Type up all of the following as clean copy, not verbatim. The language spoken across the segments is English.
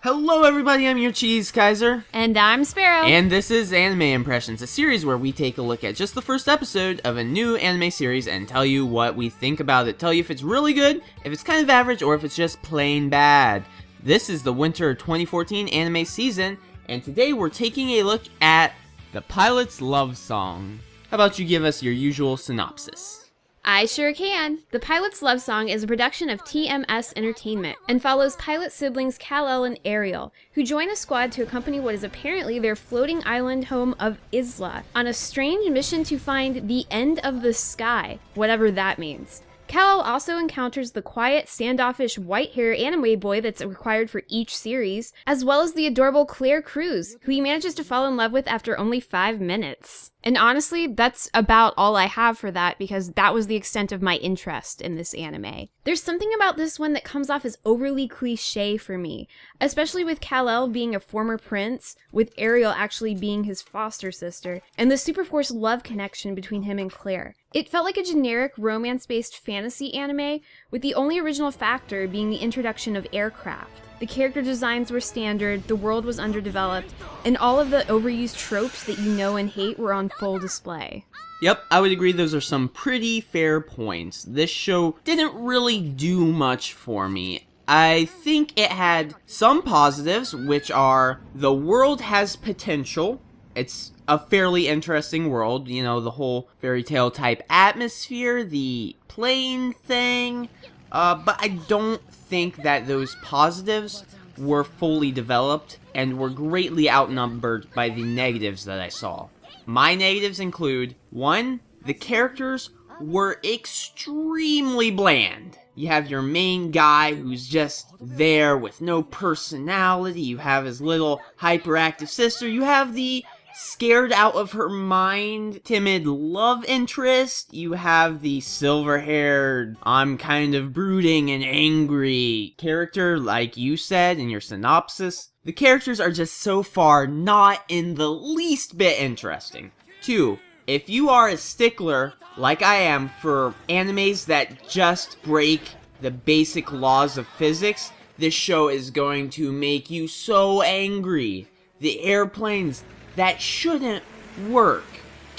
Hello everybody, I'm your Cheese Kaiser. And I'm Sparrow. And this is Anime Impressions, a series where we take a look at just the first episode of a new anime series and tell you what we think about it. Tell you if it's really good, if it's kind of average, or if it's just plain bad. This is the winter 2014 anime season, and today we're taking a look at the pilot's love song. How about you give us your usual synopsis? I sure can. The Pilot's Love Song is a production of TMS Entertainment and follows pilot siblings Kal-El and Ariel, who join a squad to accompany what is apparently their floating island home of Isla on a strange mission to find the end of the sky, whatever that means. Kal-El also encounters the quiet, standoffish, white-hair anime boy that's required for each series, as well as the adorable Claire Cruz, who he manages to fall in love with after only 5 minutes. And honestly, that's about all I have for that because that was the extent of my interest in this anime. There's something about this one that comes off as overly cliche for me, especially with Kal-El being a former prince, with Ariel actually being his foster sister, and the superforce love connection between him and Claire. It felt like a generic romance-based fantasy anime, with the only original factor being the introduction of aircraft. The character designs were standard, the world was underdeveloped, and all of the overused tropes that you know and hate were on full display. Yep, I would agree those are some pretty fair points. This show didn't really do much for me. I think it had some positives, which are the world has potential. It's a fairly interesting world, you know, the whole fairy tale type atmosphere, the plane thing, but I don't think that those positives were fully developed and were greatly outnumbered by the negatives that I saw. My negatives include, 1, the characters were extremely bland. You have your main guy who's just there with no personality, you have his little hyperactive sister, you have the scared out of her mind, timid love interest. You have the silver-haired, I'm kind of brooding and angry character, like you said in your synopsis. The characters are just so far not in the least bit interesting. 2, if you are a stickler, like I am, for animes that just break the basic laws of physics, this show is going to make you so angry. The airplanes that shouldn't work,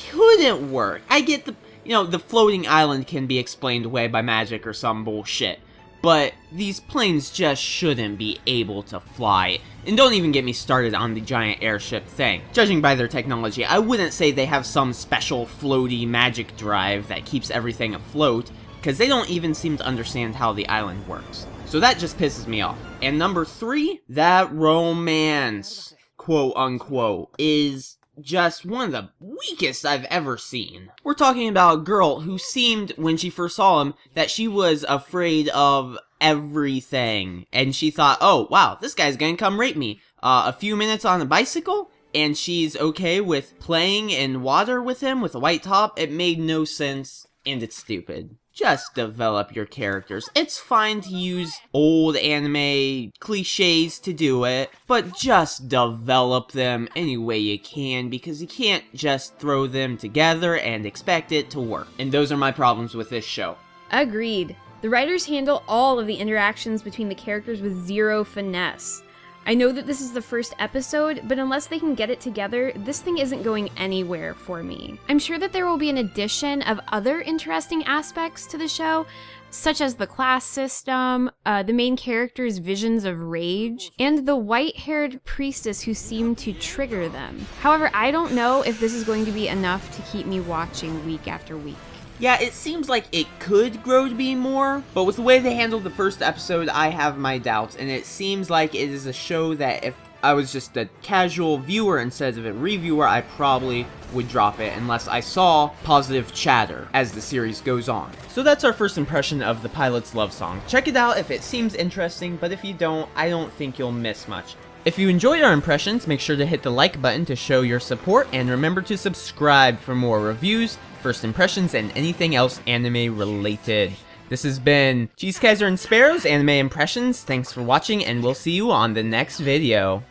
couldn't work. I get the floating island can be explained away by magic or some bullshit, but these planes just shouldn't be able to fly. And don't even get me started on the giant airship thing. Judging by their technology, I wouldn't say they have some special floaty magic drive that keeps everything afloat, because they don't even seem to understand how the island works. So that just pisses me off. And number 3, that romance, quote unquote, is just one of the weakest I've ever seen. We're talking about a girl who seemed, when she first saw him, that she was afraid of everything. And she thought, oh wow, this guy's gonna come rape me. A few minutes on a bicycle, and she's okay with playing in water with him with a white top. It made no sense, and it's stupid. Just develop your characters. It's fine to use old anime cliches to do it, but just develop them any way you can, because you can't just throw them together and expect it to work. And those are my problems with this show. Agreed. The writers handle all of the interactions between the characters with zero finesse. I know that this is the first episode, but unless they can get it together, this thing isn't going anywhere for me. I'm sure that there will be an addition of other interesting aspects to the show, such as the class system, the main character's visions of rage, and the white-haired priestess who seemed to trigger them. However, I don't know if this is going to be enough to keep me watching week after week. Yeah, it seems like it could grow to be more, but with the way they handled the first episode, I have my doubts, and it seems like it is a show that if I was just a casual viewer instead of a reviewer, I probably would drop it unless I saw positive chatter as the series goes on. So that's our first impression of the pilot's love song. Check it out if it seems interesting, but if you don't, I don't think you'll miss much. If you enjoyed our impressions, make sure to hit the like button to show your support, and remember to subscribe for more reviews, first impressions, and anything else anime related. This has been CheeseKaiser and Sparrow's Anime Impressions. Thanks for watching, and we'll see you on the next video.